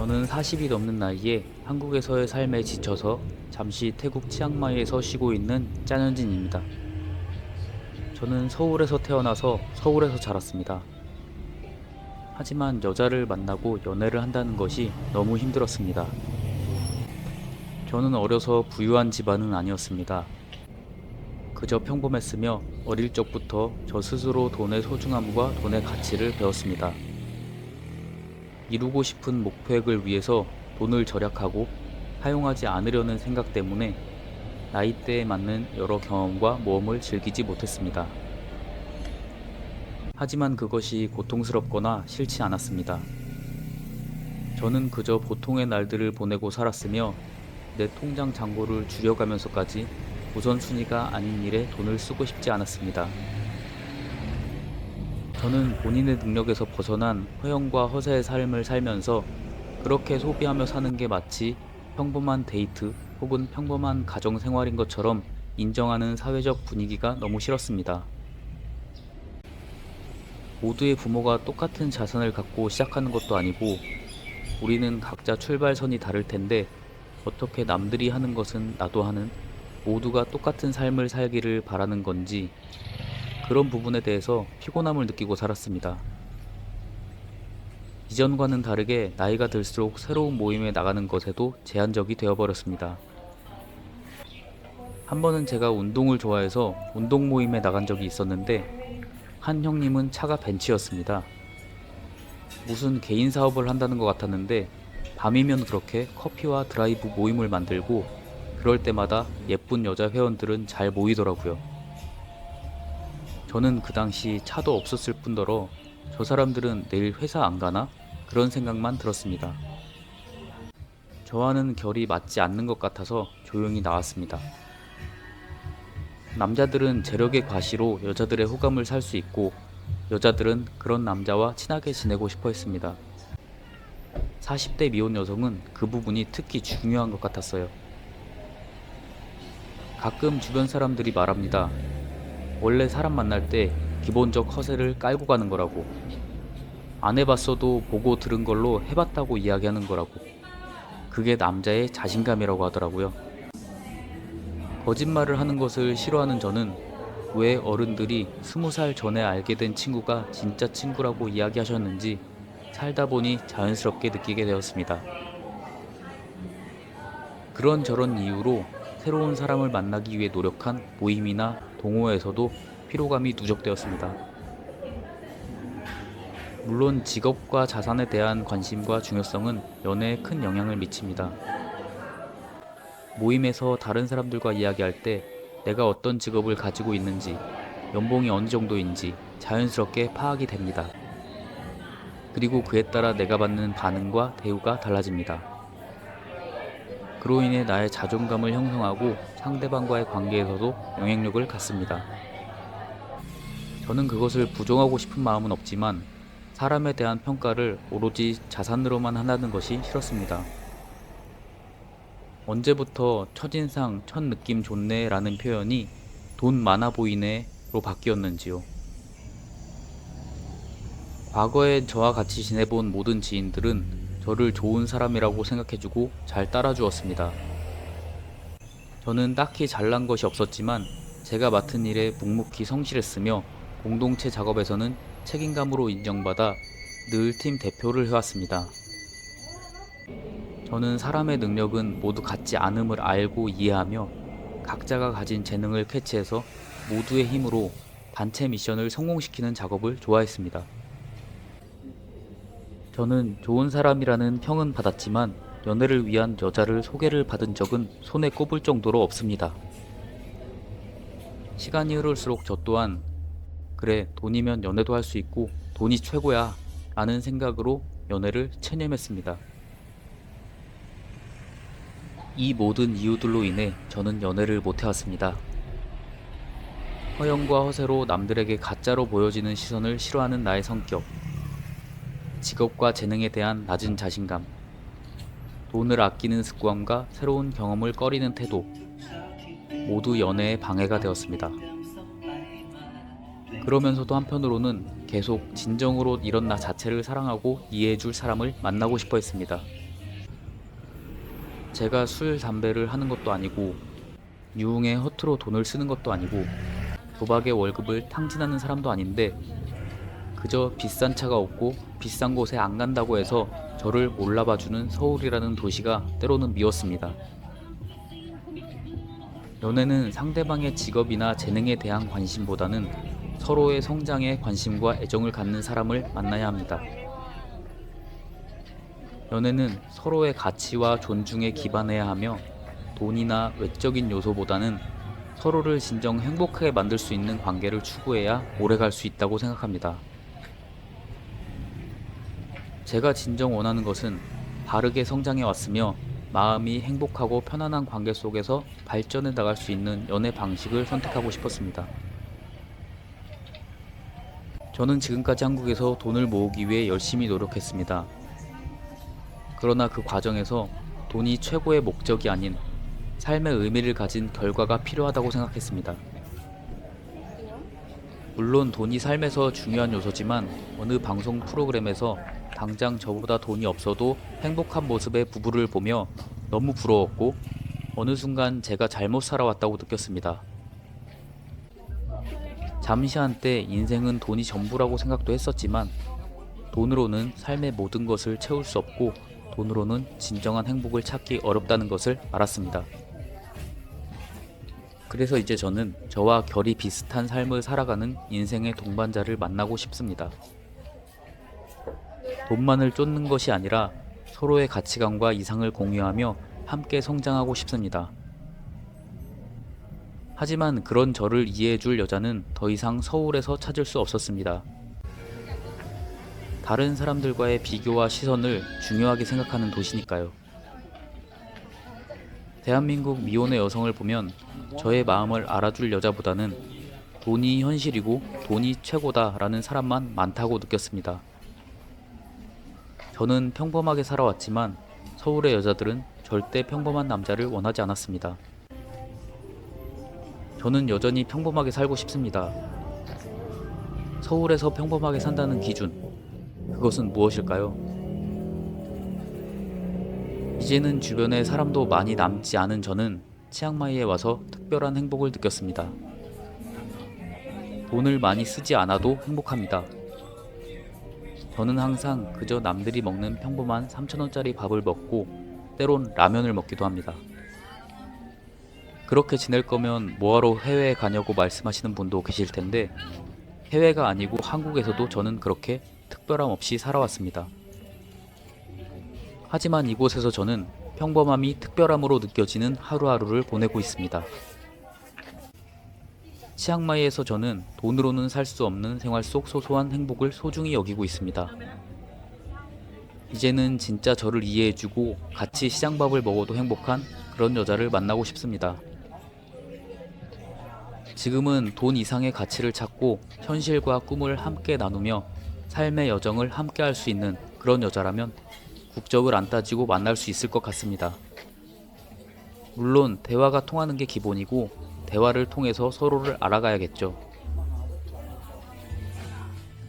저는 40이 넘는 나이에 한국에서의 삶에 지쳐서 잠시 태국 치앙마이에서 쉬고 있는 짠현진입니다. 저는 서울에서 태어나서 서울에서 자랐습니다. 하지만 여자를 만나고 연애를 한다는 것이 너무 힘들었습니다. 저는 어려서 부유한 집안은 아니었습니다. 그저 평범했으며 어릴 적부터 저 스스로 돈의 소중함과 돈의 가치를 배웠습니다. 이루고 싶은 목표액을 위해서 돈을 절약하고 사용하지 않으려는 생각 때문에 나이대에 맞는 여러 경험과 모험을 즐기지 못했습니다. 하지만 그것이 고통스럽거나 싫지 않았습니다. 저는 그저 보통의 날들을 보내고 살았으며 내 통장 잔고를 줄여가면서까지 우선순위가 아닌 일에 돈을 쓰고 싶지 않았습니다. 저는 본인의 능력에서 벗어난 허영과 허세의 삶을 살면서 그렇게 소비하며 사는 게 마치 평범한 데이트 혹은 평범한 가정 생활인 것처럼 인정하는 사회적 분위기가 너무 싫었습니다. 모두의 부모가 똑같은 자산을 갖고 시작하는 것도 아니고 우리는 각자 출발선이 다를 텐데 어떻게 남들이 하는 것은 나도 하는 모두가 똑같은 삶을 살기를 바라는 건지 그런 부분에 대해서 피곤함을 느끼고 살았습니다. 이전과는 다르게 나이가 들수록 새로운 모임에 나가는 것에도 제한적이 되어버렸습니다. 한 번은 제가 운동을 좋아해서 운동 모임에 나간 적이 있었는데 한 형님은 차가 벤츠였습니다. 무슨 개인 사업을 한다는 것 같았는데 밤이면 그렇게 커피와 드라이브 모임을 만들고 그럴 때마다 예쁜 여자 회원들은 잘 모이더라고요. 저는 그 당시 차도 없었을 뿐더러 저 사람들은 내일 회사 안 가나? 그런 생각만 들었습니다. 저와는 결이 맞지 않는 것 같아서 조용히 나왔습니다. 남자들은 재력의 과시로 여자들의 호감을 살 수 있고 여자들은 그런 남자와 친하게 지내고 싶어 했습니다. 40대 미혼 여성은 그 부분이 특히 중요한 것 같았어요. 가끔 주변 사람들이 말합니다. 원래 사람 만날 때 기본적 허세를 깔고 가는 거라고. 안 해봤어도 보고 들은 걸로 해봤다고 이야기하는 거라고. 그게 남자의 자신감이라고 하더라고요. 거짓말을 하는 것을 싫어하는 저는 왜 어른들이 20살 전에 알게 된 친구가 진짜 친구라고 이야기하셨는지 살다 보니 자연스럽게 느끼게 되었습니다. 그런저런 이유로 새로운 사람을 만나기 위해 노력한 모임이나 동호회에서도 피로감이 누적되었습니다. 물론 직업과 자산에 대한 관심과 중요성은 연애에 큰 영향을 미칩니다. 모임에서 다른 사람들과 이야기할 때 내가 어떤 직업을 가지고 있는지, 연봉이 어느 정도인지 자연스럽게 파악이 됩니다. 그리고 그에 따라 내가 받는 반응과 대우가 달라집니다. 그로 인해 나의 자존감을 형성하고 상대방과의 관계에서도 영향력을 갖습니다. 저는 그것을 부정하고 싶은 마음은 없지만 사람에 대한 평가를 오로지 자산으로만 한다는 것이 싫었습니다. 언제부터 첫인상, 첫느낌 좋네 라는 표현이 돈 많아 보이네로 바뀌었는지요. 과거에 저와 같이 지내본 모든 지인들은 저를 좋은 사람이라고 생각해주고 잘 따라주었습니다. 저는 딱히 잘난 것이 없었지만 제가 맡은 일에 묵묵히 성실했으며 공동체 작업에서는 책임감으로 인정받아 늘 팀 대표를 해왔습니다. 저는 사람의 능력은 모두 같지 않음을 알고 이해하며 각자가 가진 재능을 캐치해서 모두의 힘으로 단체 미션을 성공시키는 작업을 좋아했습니다. 저는 좋은 사람이라는 평은 받았지만 연애를 위한 여자를 소개를 받은 적은 손에 꼽을 정도로 없습니다. 시간이 흐를수록 저 또한 그래 돈이면 연애도 할 수 있고 돈이 최고야 라는 생각으로 연애를 체념했습니다. 이 모든 이유들로 인해 저는 연애를 못해왔습니다. 허영과 허세로 남들에게 가짜로 보여지는 시선을 싫어하는 나의 성격, 직업과 재능에 대한 낮은 자신감, 돈을 아끼는 습관과 새로운 경험을 꺼리는 태도, 모두 연애에 방해가 되었습니다. 그러면서도 한편으로는 계속 진정으로 이런 나 자체를 사랑하고 이해해줄 사람을 만나고 싶어 했습니다. 제가 술, 담배를 하는 것도 아니고 유흥에 허투루 돈을 쓰는 것도 아니고 도박에 월급을 탕진하는 사람도 아닌데 그저 비싼 차가 없고 비싼 곳에 안 간다고 해서 저를 몰라봐주는 서울이라는 도시가 때로는 미웠습니다. 연애는 상대방의 직업이나 재능에 대한 관심보다는 서로의 성장에 관심과 애정을 갖는 사람을 만나야 합니다. 연애는 서로의 가치와 존중에 기반해야 하며 돈이나 외적인 요소보다는 서로를 진정 행복하게 만들 수 있는 관계를 추구해야 오래갈 수 있다고 생각합니다. 제가 진정 원하는 것은 바르게 성장해 왔으며 마음이 행복하고 편안한 관계 속에서 발전해 나갈 수 있는 연애 방식을 선택하고 싶었습니다. 저는 지금까지 한국에서 돈을 모으기 위해 열심히 노력했습니다. 그러나 그 과정에서 돈이 최고의 목적이 아닌 삶의 의미를 가진 결과가 필요하다고 생각했습니다. 물론 돈이 삶에서 중요한 요소지만 어느 방송 프로그램에서 당장 저보다 돈이 없어도 행복한 모습의 부부를 보며 너무 부러웠고 어느 순간 제가 잘못 살아왔다고 느꼈습니다. 잠시 한때 인생은 돈이 전부라고 생각도 했었지만 돈으로는 삶의 모든 것을 채울 수 없고 돈으로는 진정한 행복을 찾기 어렵다는 것을 알았습니다. 그래서 이제 저는 저와 결이 비슷한 삶을 살아가는 인생의 동반자를 만나고 싶습니다. 돈만을 쫓는 것이 아니라 서로의 가치관과 이상을 공유하며 함께 성장하고 싶습니다. 하지만 그런 저를 이해해줄 여자는 더 이상 서울에서 찾을 수 없었습니다. 다른 사람들과의 비교와 시선을 중요하게 생각하는 도시니까요. 대한민국 미혼의 여성을 보면 저의 마음을 알아줄 여자보다는 돈이 현실이고 돈이 최고다라는 사람만 많다고 느꼈습니다. 저는 평범하게 살아왔지만 서울의 여자들은 절대 평범한 남자를 원하지 않았습니다. 저는 여전히 평범하게 살고 싶습니다. 서울에서 평범하게 산다는 기준, 그것은 무엇일까요? 이제는 주변에 사람도 많이 남지 않은 저는 치앙마이에 와서 특별한 행복을 느꼈습니다. 돈을 많이 쓰지 않아도 행복합니다. 저는 항상 그저 남들이 먹는 평범한 3,000원짜리 밥을 먹고 때론 라면을 먹기도 합니다. 그렇게 지낼 거면 뭐하러 해외에 가냐고 말씀하시는 분도 계실 텐데 해외가 아니고 한국에서도 저는 그렇게 특별함 없이 살아왔습니다. 하지만 이곳에서 저는 평범함이 특별함으로 느껴지는 하루하루를 보내고 있습니다. 치앙마이에서 저는 돈으로는 살 수 없는 생활 속 소소한 행복을 소중히 여기고 있습니다. 이제는 진짜 저를 이해해주고 같이 시장밥을 먹어도 행복한 그런 여자를 만나고 싶습니다. 지금은 돈 이상의 가치를 찾고 현실과 꿈을 함께 나누며 삶의 여정을 함께 할 수 있는 그런 여자라면 국적을 안 따지고 만날 수 있을 것 같습니다. 물론 대화가 통하는 게 기본이고 대화를 통해서 서로를 알아가야겠죠.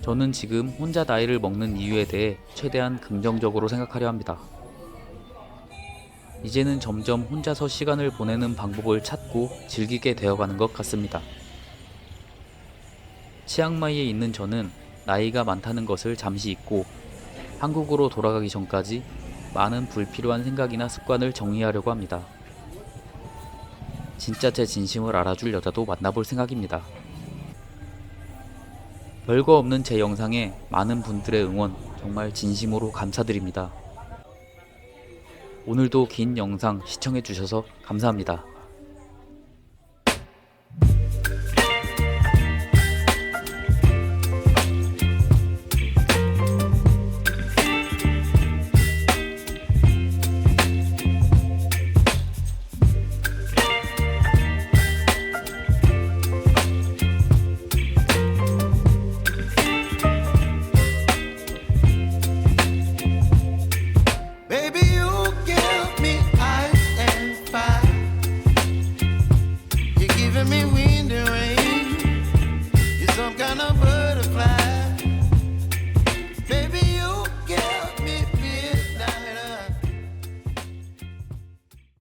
저는 지금 혼자 나이를 먹는 이유에 대해 최대한 긍정적으로 생각하려 합니다. 이제는 점점 혼자서 시간을 보내는 방법을 찾고 즐기게 되어가는 것 같습니다. 치앙마이에 있는 저는 나이가 많다는 것을 잠시 잊고 한국으로 돌아가기 전까지 많은 불필요한 생각이나 습관을 정리하려고 합니다. 진짜 제 진심을 알아줄 여자도 만나볼 생각입니다. 별거 없는 제 영상에 많은 분들의 응원 정말 진심으로 감사드립니다. 오늘도 긴 영상 시청해주셔서 감사합니다. Me wind and rain. You're some kind of